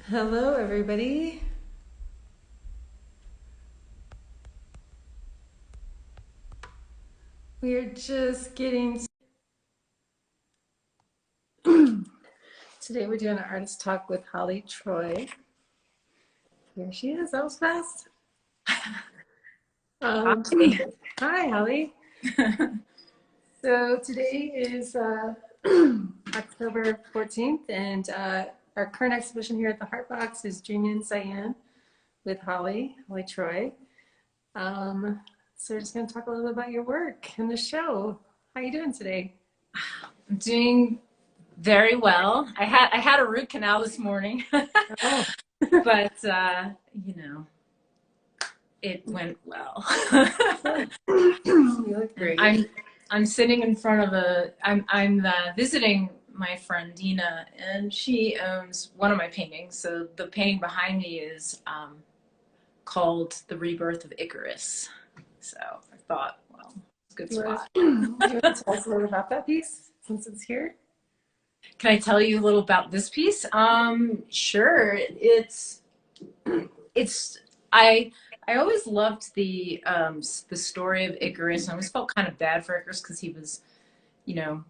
Hello, everybody. We are just getting today. We're doing an artist talk with Holly Troy. Here she is. That was fast. Um, Hi. Hi, Holly. So today is October 14th, and our current exhibition here at the Heartbox is Dreaming in Cyan with Holly Troy. Um, so we're just going to talk a little bit about your work and the show. How you doing today? I'm doing very well. I had a root canal this morning, Oh, but you know, it went well. you look And great. I'm sitting in front of I'm visiting my friend Dina, and she owns one of my paintings. So the painting behind me is called "The Rebirth of Icarus." So I thought, well, it's a good spot. Do you want to tell us a little about that piece since it's here? Can I tell you a little about this piece? Sure. It's I I always loved the story of Icarus. I always felt kind of bad for Icarus because he was, you know,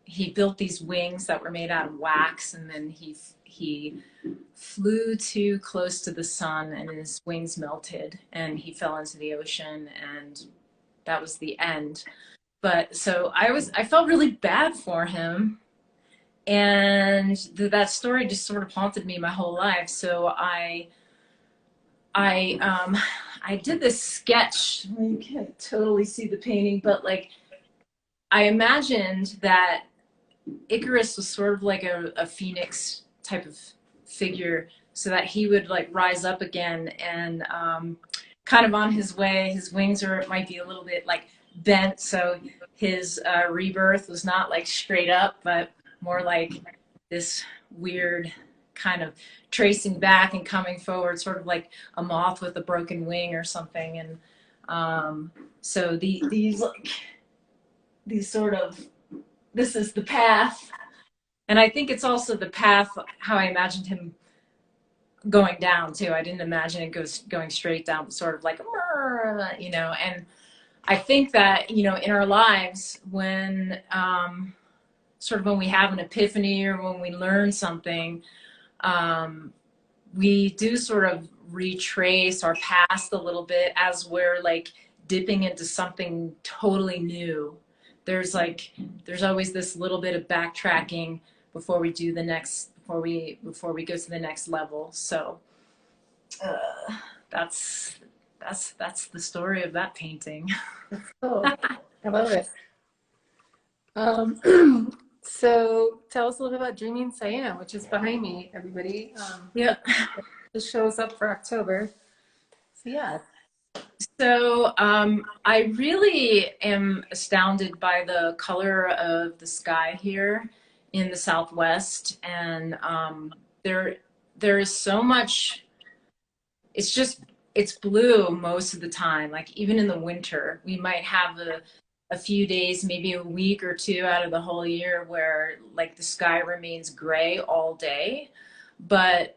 he built these wings that were made out of wax, and then he flew too close to the sun, and his wings melted, and he fell into the ocean, and that was the end. But so I felt really bad for him, and that story just sort of haunted me my whole life. So I I did this sketch. You can't totally see the painting, but like I imagined that Icarus was sort of like a phoenix type of figure, so that he would like rise up again, and kind of on his way, his wings are might be a little bit like bent, so his rebirth was not like straight up, but more like this weird kind of tracing back and coming forward, sort of like a moth with a broken wing or something. And so these sort of, this is the path, and I think it's also the path how I imagined him going down too. I didn't imagine it going straight down, but sort of like, and I think that, in our lives, when sort of when we have an epiphany or when we learn something, um, we do sort of retrace our past a little bit as we're like dipping into something totally new. There's always this little bit of backtracking before we do the next before we go to the next level. So uh, that's that's the story of that painting. Oh, I love it. So tell us a little bit about Dreaming Cyan, which is behind me, everybody. Yeah. This shows up for October. So yeah. So I really am astounded by the color of the sky here in the Southwest, and there there is so much. It's just it's blue most of the time. Like even in the winter, we might have a few days, maybe a week or two out of the whole year where like the sky remains gray all day. But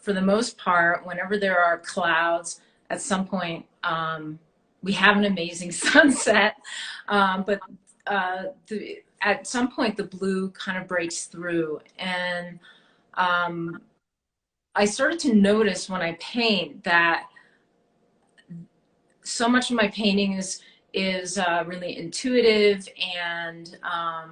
for the most part, whenever there are clouds, at some point we have an amazing sunset. But at some point, the blue kind of breaks through, and um, I started to notice when I paint that so much of my painting is really intuitive, and I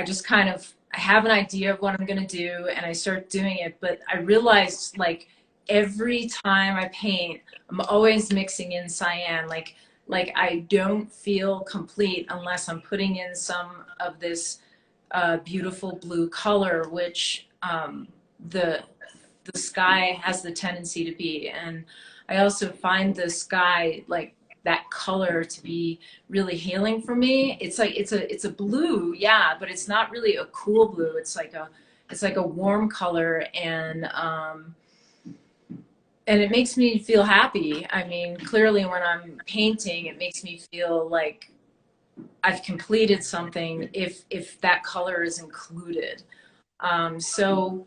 just kind of I have an idea of what I'm going to do, and I start doing it. But I realized like every time I paint, I'm always mixing in cyan. Like I don't feel complete unless I'm putting in some of this beautiful blue color, which the the sky has the tendency to be. And I also find the sky, like that color, to be really healing for me. It's like it's a blue, yeah, but it's not really a cool blue. It's like a warm color, and it makes me feel happy. I mean, clearly when I'm painting, it makes me feel like I've completed something if that color is included. So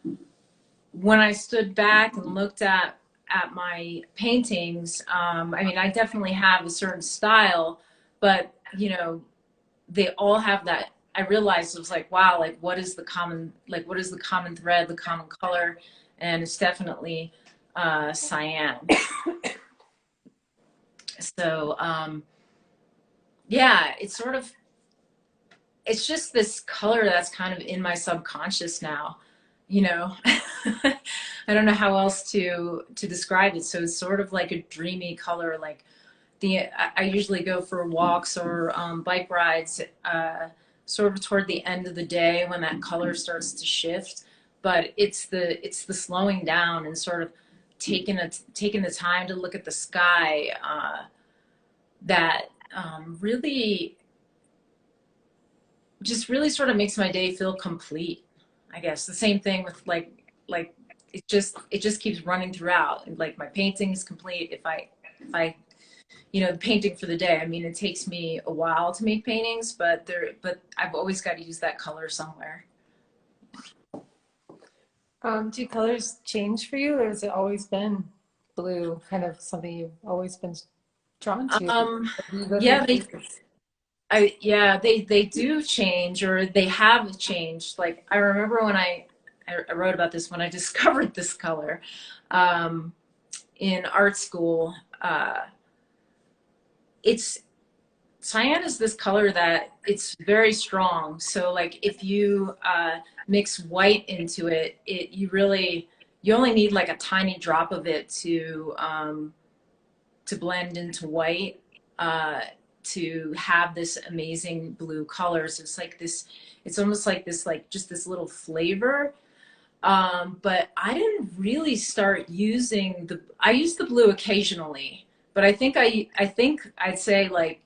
when I stood back and looked at my paintings, I mean, I definitely have a certain style, but you know, they all have that. I realized it was like, wow, like what is the common, like what is the common thread, the common color, and it's definitely cyan. So yeah, it's sort of, it's just this color that's kind of in my subconscious now, you know. I don't know how else to describe it. So it's sort of like a dreamy color. Like I usually go for walks or bike rides, sort of toward the end of the day when that color starts to shift. But it's the slowing down and sort of taking the time to look at the sky, that really just really sort of makes my day feel complete. I guess the same thing with like it just keeps running throughout. Like my painting is complete if I the painting for the day. I mean, it takes me a while to make paintings, but I've always got to use that color somewhere. Do colors change for you, or has it always been blue, kind of something you've always been drawn to? Um, Do you go through yeah, phases? yeah, they do change, or they have changed. Like I remember when I wrote about this when I discovered this color um, in art school. It's Cyan is this color that it's very strong. So like if you mix white into it, you only need like a tiny drop of it to blend into white, uh, to have this amazing blue color. So it's like this, it's almost like this, like just this little flavor. But I didn't really start using I use the blue occasionally, but I think I'd say like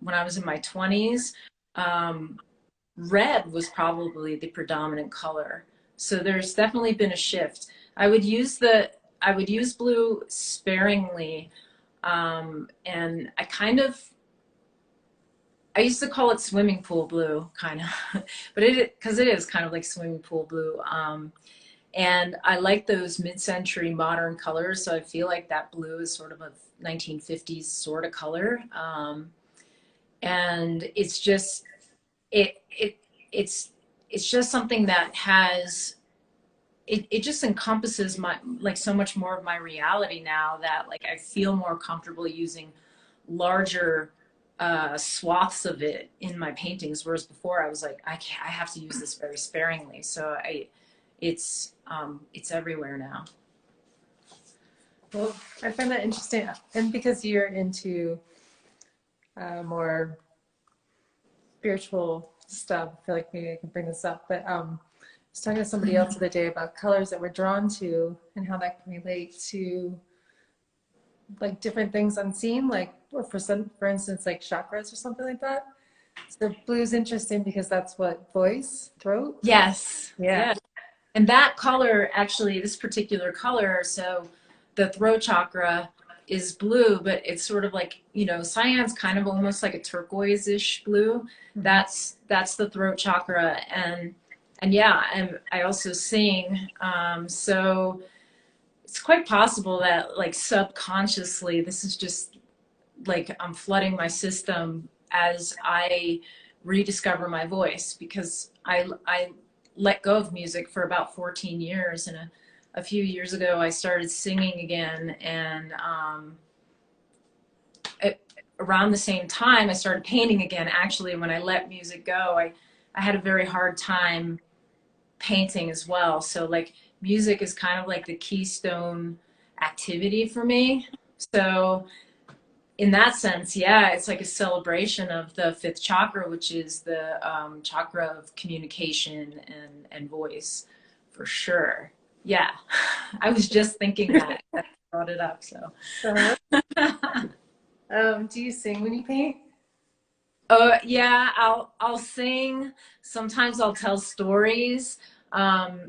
when I was in my 20s, um, red was probably the predominant color. So there's definitely been a shift. I would use blue sparingly, and I used to call it swimming pool blue, kind of, but because it is kind of like swimming pool blue. And I like those mid-century modern colors, so I feel like that blue is sort of a 1950s sort of color. And it's just it it it's just something that has it just encompasses my like so much more of my reality now, that like I feel more comfortable using larger swaths of it in my paintings, whereas before I was like I have to use this very sparingly. So it's everywhere now. Well, I find that interesting, and because you're into more spiritual stuff, I feel like maybe I can bring this up. But I was talking to somebody else the other day about colors that we're drawn to and how that can relate to like different things unseen, like or for instance, like chakras or something like that. So blue is interesting because that's what voice, throat. Yes, Yeah. yeah. And that color, actually, this particular color, so the throat chakra is blue, but it's sort of like, cyan's kind of almost like a turquoise-ish blue. That's the throat chakra. And yeah, and I also sing. So it's quite possible that like subconsciously, this is just like I'm flooding my system as I rediscover my voice, because I let go of music for about 14 years, and a few years ago I started singing again, and around the same time I started painting again. Actually, when I let music go, I had a very hard time painting as well. So like music is kind of like the keystone activity for me. So in that sense, yeah, it's like a celebration of the fifth chakra, which is the chakra of communication and voice, for sure. Yeah, I was just thinking that. I brought it up. So, So, do you sing when you paint? yeah, I'll sing. Sometimes I'll tell stories,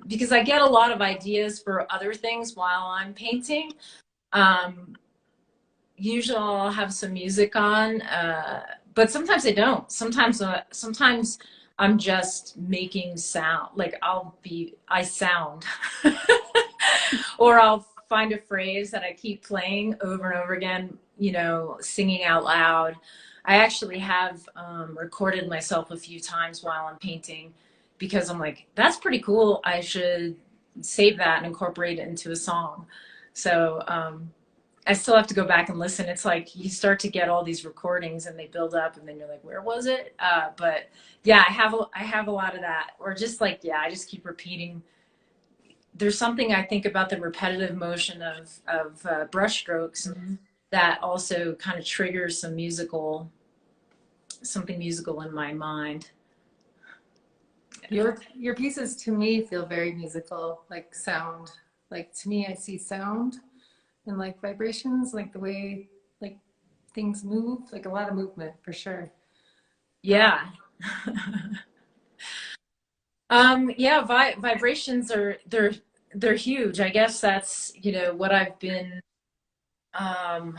because I get a lot of ideas for other things while I'm painting. Um, Usually I'll have some music on, but sometimes I don't. Sometimes I'm just making sound. Like I sound. Or I'll find a phrase that I keep playing over and over again, you know, singing out loud. I actually have recorded myself a few times while I'm painting because I'm like, that's pretty cool. I should save that and incorporate it into a song. So I still have to go back and listen. It's like you start to get all these recordings and they build up, and then you're like, where was it? But yeah, I have a lot of that, or just like, yeah, I just keep repeating. There's something I think about the repetitive motion of brush strokes Mhm. that also kind of triggers something musical in my mind. Your pieces to me feel very musical, like sound. Like to me, I see sound and like vibrations, like the way like things move, like a lot of movement for sure. Um, Yeah. Yeah, vibrations are they're huge. I guess that's, you know, what I've been um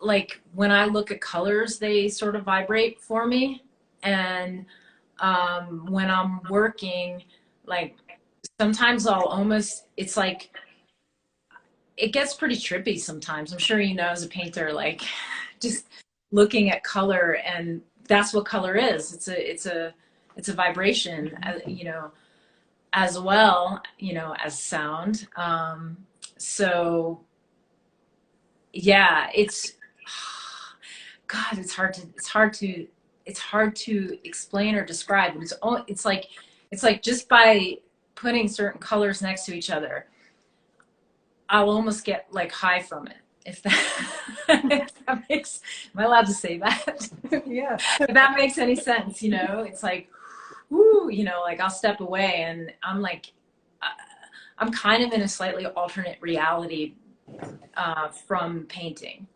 like when I look at colors, they sort of vibrate for me. And when I'm working, like sometimes I'll almost, it's like, it gets pretty trippy sometimes. I'm sure you know as a painter, like just looking at color, and that's what color is. It's a vibration, you know, as well, you know, as sound. So yeah, it's God, it's hard to explain or describe. It's like just by putting certain colors next to each other, I'll almost get like high from it. If that, if that makes, am I allowed to say that? yeah. If that makes any sense, you know, it's like, whoo, you know, like I'll step away and I'm like, uh, I'm kind of in a slightly alternate reality from painting.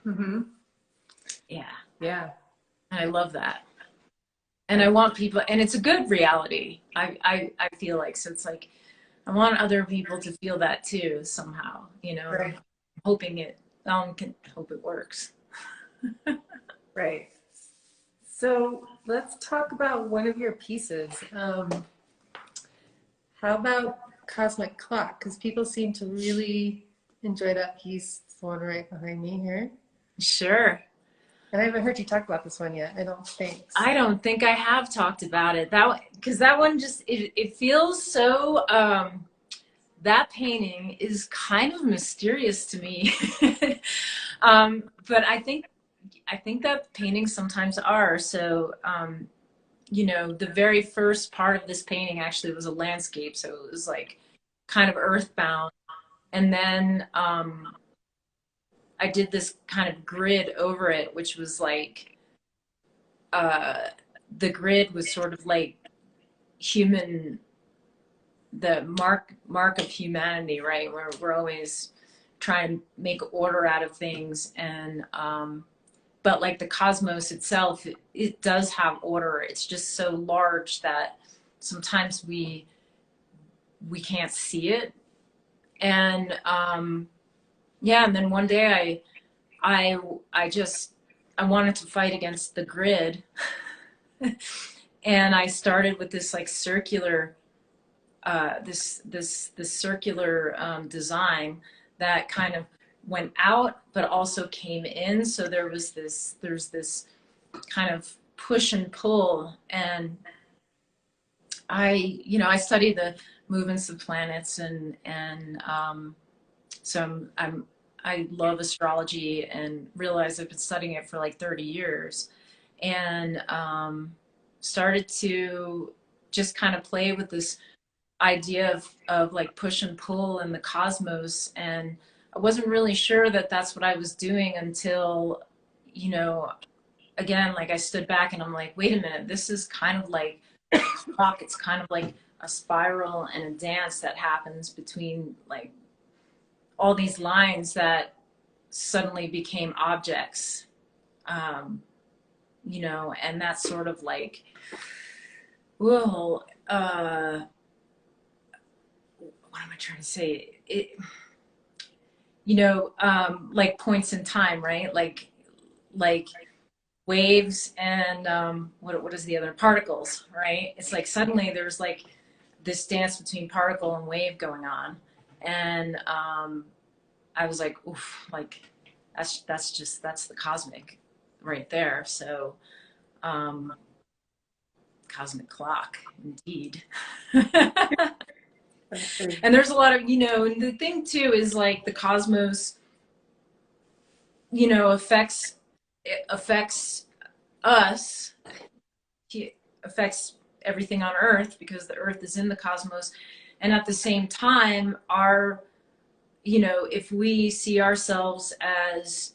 hmm Yeah, Yeah. and I love that. And I want people, and it's a good reality. I feel like, so it's like I want other people to feel that too somehow, you know, and I'm Right. hoping it, I can hope it works. Right. So let's talk about one of your pieces. How about Cosmic Clock? Because people seem to really enjoy that piece. It's the one right behind me here. Sure. And I haven't heard you talk about this one yet, I don't think. I don't think I have talked about it. That because that one just it feels so that painting is kind of mysterious to me. But I think that paintings sometimes are. So you know, the very first part of this painting actually was a landscape, so it was like kind of earthbound. And then I did this kind of grid over it, which was like uh, the grid was sort of like human, the mark of humanity, right? Where we're always trying to make order out of things, and but like the cosmos itself, it does have order. It's just so large that sometimes we can't see it. And yeah, and then one day I just I wanted to fight against the grid, and I started with this like circular this circular design that kind of went out but also came in. So there's this kind of push and pull, and I, you know, I study the movements of planets, and so I love astrology and realize I've been studying it for like 30 years, and started to just kind of play with this idea of like push and pull in the cosmos. And I wasn't really sure that that's what I was doing until, you know, again, like I stood back and I'm like, wait a minute, this is kind of like rock. It's kind of like a spiral and a dance that happens between like all these lines that suddenly became objects. Um, you know, and that's sort of like, well, what am I trying to say? You know, like points in time, right? Like waves and what is the other, particles, right? It's like suddenly there's like this dance between particle and wave going on, and I was like, oof, like that's the cosmic right there. So um, cosmic clock, indeed. And there's a lot of, and the thing too is like the cosmos, affects us, affects everything on Earth because the Earth is in the cosmos, and at the same time, if we see ourselves as,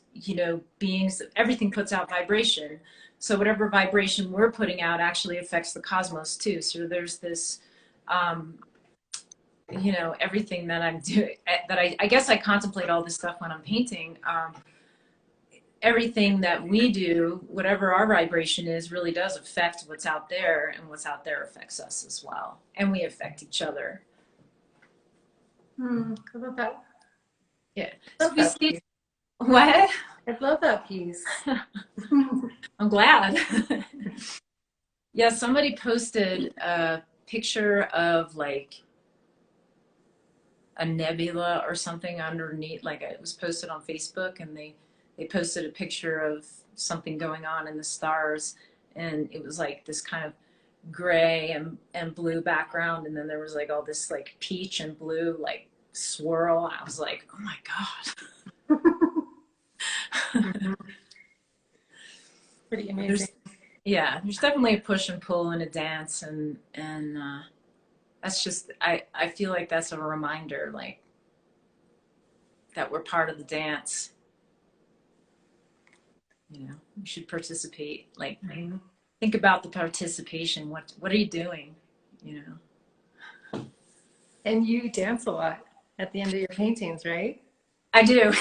beings, everything puts out vibration. So whatever vibration we're putting out actually affects the cosmos too. So there's this, everything that I'm doing, that I guess I contemplate all this stuff when I'm painting. Everything that we do, whatever our vibration is, really does affect what's out there, and what's out there affects us as well. And we affect each other. I love that. Yeah. I So love we that see piece. what? I love that piece. I'm glad. Yeah, somebody posted a picture of like a nebula or something underneath, like it was posted on Facebook, and they posted a picture of something going on in the stars, and it was like this kind of gray and blue background, and then there was like all this like peach and blue like swirl. I was like, oh my god. Pretty amazing. There's definitely a push and pull and a dance, and that's just, I feel like that's a reminder, like, that we're part of the dance. We should participate. Like, think about the participation. What are you doing? And you dance a lot at the end of your paintings, right? I do.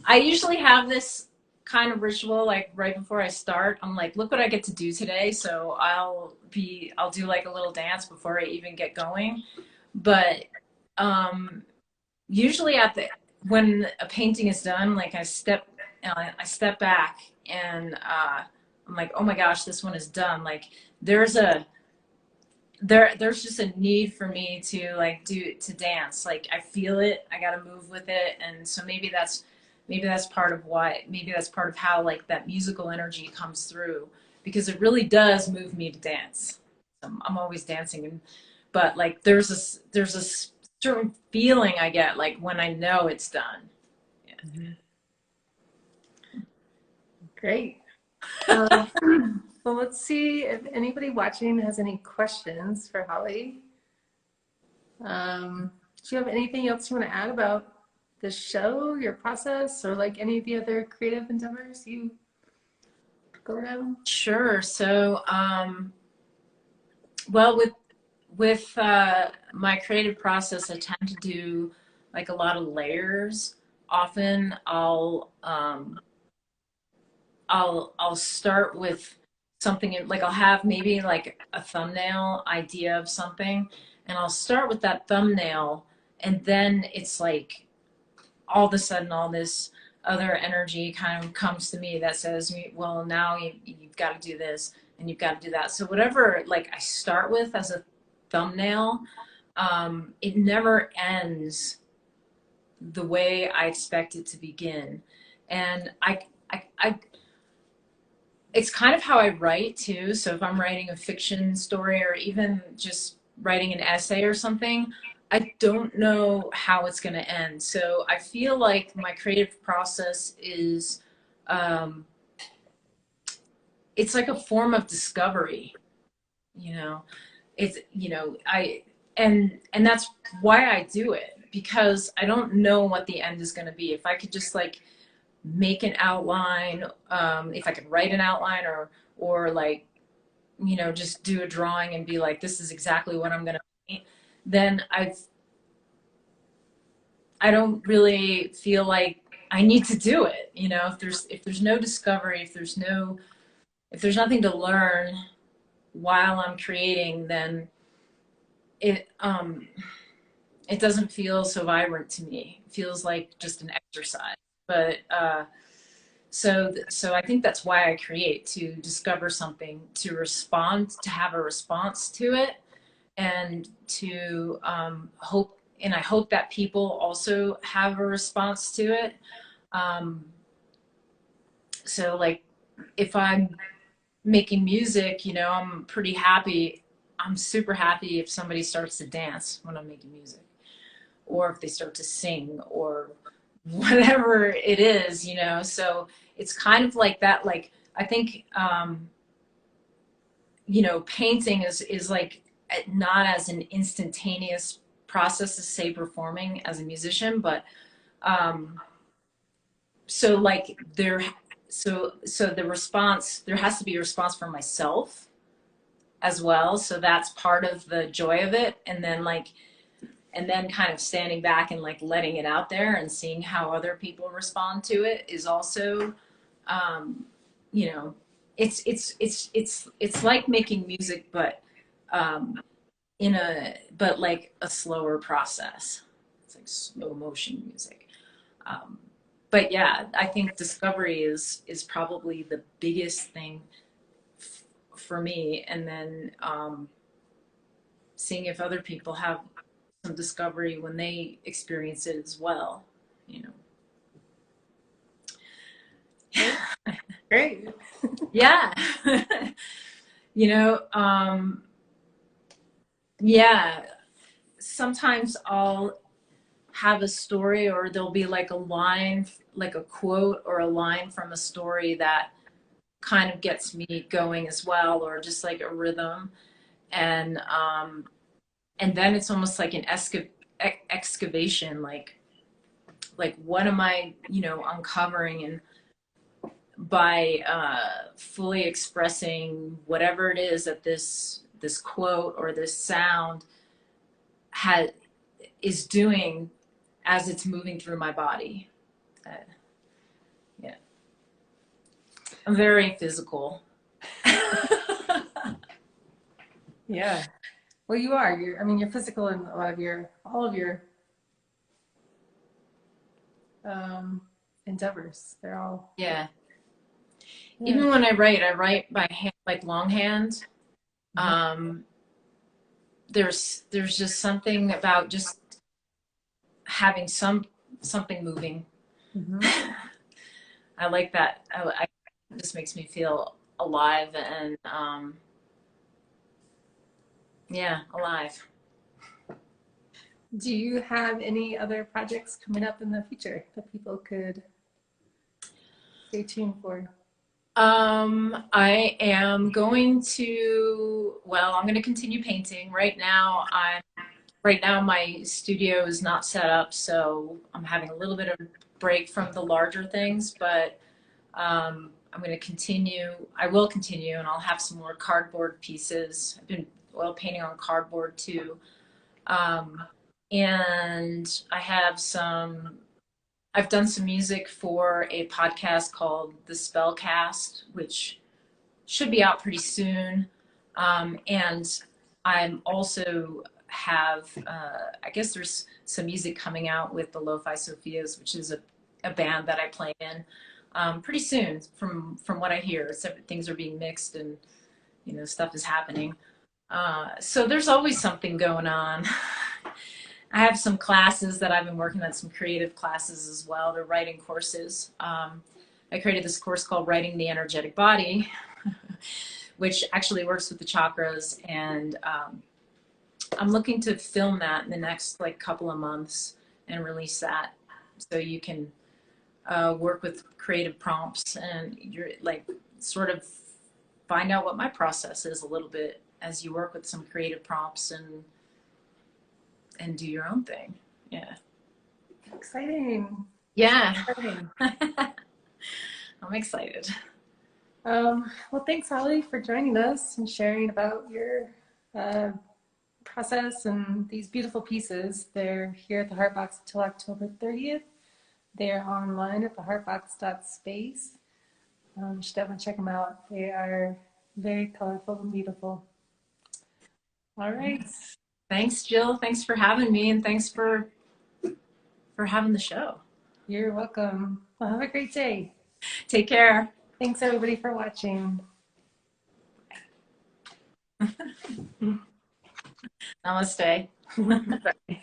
I usually have this kind of ritual, like right before I start. I'm like, look what I get to do today. So I'll do like a little dance before I even get going. But usually when a painting is done, like I step back, and I'm like, oh my gosh, this one is done. Like there's just a need for me to like to dance. Like I feel it, I gotta move with it. And so maybe that's part of how like that musical energy comes through, because it really does move me to dance. I'm always dancing, but like there's a certain feeling I get like when I know it's done. Yeah. Great. Well, let's see if anybody watching has any questions for Holly. Do you have anything else you want to add about the show, your process, or like any of the other creative endeavors you go down? Sure. So, well, with my creative process, I tend to do like a lot of layers. Often, I'll start with something like I'll have maybe like a thumbnail idea of something, and I'll start with that thumbnail, and then it's like all of a sudden all this other energy kind of comes to me that says, well, now you've got to do this and you've got to do that. So whatever like I start with as a thumbnail, it never ends the way I expect it to begin. And it's kind of how I write too. So if I'm writing a fiction story, or even just writing an essay or something, I don't know how it's going to end. So I feel like my creative process is, it's like a form of discovery, you know, it's, and that's why I do it, because I don't know what the end is going to be. If I could just like make an outline, if I could write an outline, or like, just do a drawing and be like, this is exactly what I'm going to paint, then I don't really feel like I need to do it. If there's no discovery, if there's nothing to learn while I'm creating, then it it doesn't feel so vibrant to me. It feels like just an exercise. But So I think that's why I create, to discover something, to respond, to have a response to it, and to hope, and I hope that people also have a response to it. Um, so like if I'm making music, you know, I'm pretty happy. I'm super happy if somebody starts to dance when I'm making music, or if they start to sing, or whatever it is, you know. So it's kind of like that. Like I think, you know, painting is like not as an instantaneous process as say performing as a musician, but um, so like there, so the response, there has to be a response from myself as well. So that's part of the joy of it, and then like, and then kind of standing back and like letting it out there and seeing how other people respond to it is also, um, you know, it's like making music, but um, in a, but like a slower process. It's like slow motion music. Um, but yeah, I think discovery is probably the biggest thing for me, and then seeing if other people have some discovery when they experience it as well, you know. Great. Great. Yeah. You know, yeah, sometimes I'll have a story, or there'll be like a line, like a quote or a line from a story that kind of gets me going as well, or just like a rhythm. And and then it's almost like an excavation, like what am I, you know, uncovering, and by fully expressing whatever it is that this quote or this sound has is doing as it's moving through my body. Uh, yeah, I'm very physical. Yeah. Well, you are. I mean, you're physical in a lot of all of your um, endeavors. They're all, Yeah. yeah. Even when I write by hand, like longhand. Mhm. Um, there's just something about just having something moving. Mhm. I like that. It just makes me feel alive, and yeah, alive. Do you have any other projects coming up in the future that people could stay tuned for? I am going to, well, I'm going to continue painting. Right now my studio is not set up, so I'm having a little bit of break from the larger things, but I'm going to continue. I will continue, and I'll have some more cardboard pieces. I've been oil painting on cardboard too. Um, and I've done some music for a podcast called The Spellcast, which should be out pretty soon. And I'm also have, I guess there's some music coming out with the Lo-Fi Sophias, which is a band that I play in, pretty soon. From what I hear, things are being mixed, and you know, stuff is happening. So there's always something going on. I have some classes that I've been working on, some creative classes as well. They're writing courses. I created this course called Writing the Energetic Body, which actually works with the chakras. And I'm looking to film that in the next like couple of months and release that, so you can work with creative prompts, and you're like sort of find out what my process is a little bit as you work with some creative prompts, and do your own thing. Yeah. Exciting. Yeah. Exciting. I'm excited. Well, thanks, Holly, for joining us and sharing about your uh, process and these beautiful pieces. They're here at the Heartbox until October 30th. They're online at theheartbox.space. You should definitely check them out. They are very colorful and beautiful. All right. Thanks, Jill. Thanks for having me, and thanks for having the show. You're welcome. Well, have a great day. Take care. Thanks everybody for watching. Namaste. Bye.